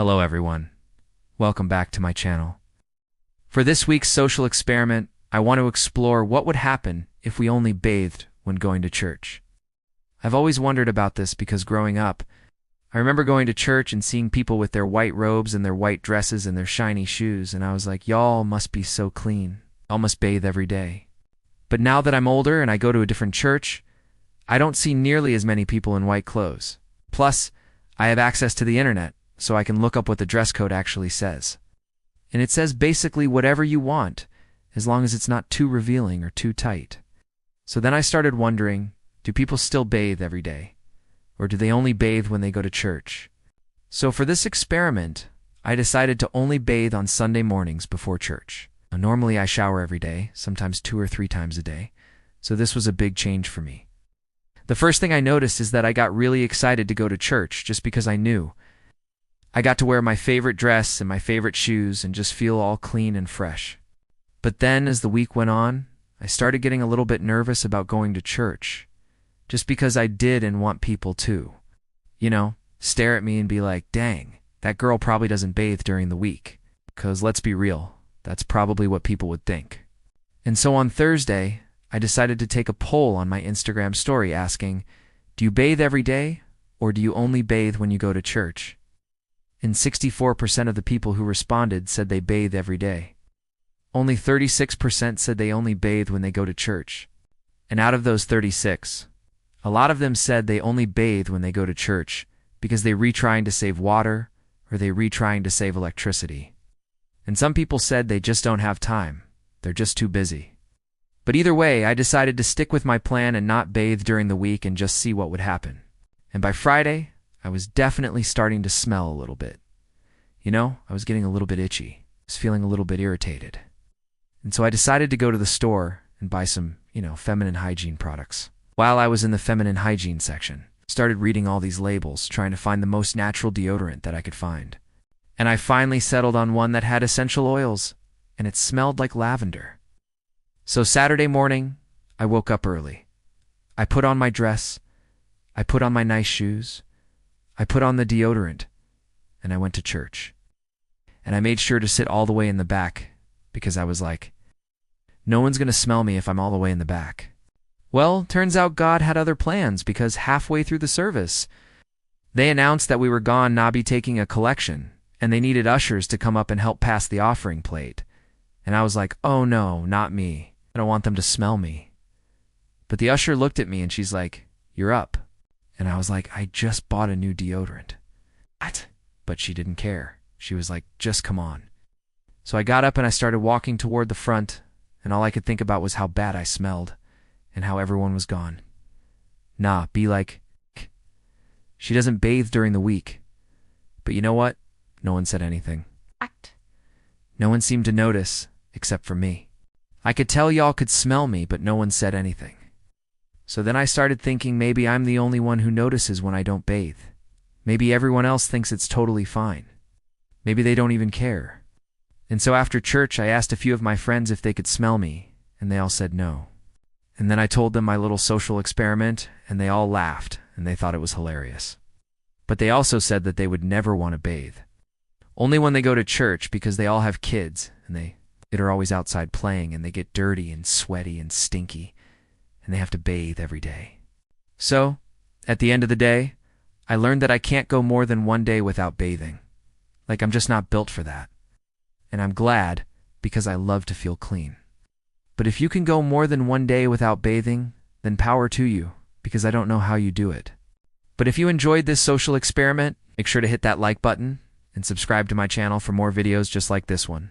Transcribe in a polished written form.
Hello everyone. Welcome back to my channel. For this week's social experiment, I want to explore what would happen if we only bathed when going to church. I've always wondered about this because growing up, I remember going to church and seeing people with their white robes and their white dresses and their shiny shoes, and I was like, y'all must be so clean. Y'all must bathe every day. But now that I'm older and I go to a different church, I don't see nearly as many people in white clothes. Plus, I have access to the internet, so I can look up what the dress code actually says. And it says basically whatever you want, as long as it's not too revealing or too tight. So then I started wondering, do people still bathe every day? Or do they only bathe when they go to church? So for this experiment, I decided to only bathe on Sunday mornings before church. Now, normally I shower every day, sometimes 2 or 3 times a day, so this was a big change for me. The first thing I noticed is that I got really excited to go to church just because I knew I got to wear my favorite dress and my favorite shoes and just feel all clean and fresh. But then as the week went on, I started getting a little bit nervous about going to church, just because I did and want people to, stare at me and be like, dang, that girl probably doesn't bathe during the week. 'Cause let's be real, that's probably what people would think. And so on Thursday, I decided to take a poll on my Instagram story asking, do you bathe every day or do you only bathe when you go to church? And 64% of the people who responded said they bathe every day. Only 36% said they only bathe when they go to church. And out of those 36, a lot of them said they only bathe when they go to church because they retrying to save water or they retrying to save electricity. And some people said they just don't have time. They're just too busy. But either way, I decided to stick with my plan and not bathe during the week and just see what would happen. And by Friday, I was definitely starting to smell a little bit. I was getting a little bit itchy. I was feeling a little bit irritated. And so I decided to go to the store and buy some, feminine hygiene products. While I was in the feminine hygiene section, I started reading all these labels, trying to find the most natural deodorant that I could find. And I finally settled on one that had essential oils, and it smelled like lavender. So Saturday morning, I woke up early. I put on my dress, I put on my nice shoes, I put on the deodorant, and I went to church. And I made sure to sit all the way in the back because I was like, no one's going to smell me if I'm all the way in the back. Well, turns out God had other plans because halfway through the service, they announced that we were gone not be taking a collection, and they needed ushers to come up and help pass the offering plate. And I was like, oh no, not me. I don't want them to smell me. But the usher looked at me and she's like, you're up. And I was like, I just bought a new deodorant. What? But she didn't care. She was like, just come on. So I got up and I started walking toward the front, and all I could think about was how bad I smelled and how everyone was gone. Nah, be like, she doesn't bathe during the week. But you know what? No one said anything. No one seemed to notice, except for me. I could tell y'all could smell me, but no one said anything. So then I started thinking maybe I'm the only one who notices when I don't bathe. Maybe everyone else thinks it's totally fine. Maybe they don't even care. And so after church, I asked a few of my friends if they could smell me, and they all said no. And then I told them my little social experiment, and they all laughed, and they thought it was hilarious. But they also said that they would never want to bathe. Only when they go to church because they all have kids, and they are always outside playing, and they get dirty and sweaty and stinky, and they have to bathe every day. So, at the end of the day, I learned that I can't go more than one day without bathing. Like I'm just not built for that. And I'm glad because I love to feel clean. But if you can go more than one day without bathing, then power to you, because I don't know how you do it. But if you enjoyed this social experiment, make sure to hit that like button and subscribe to my channel for more videos just like this one.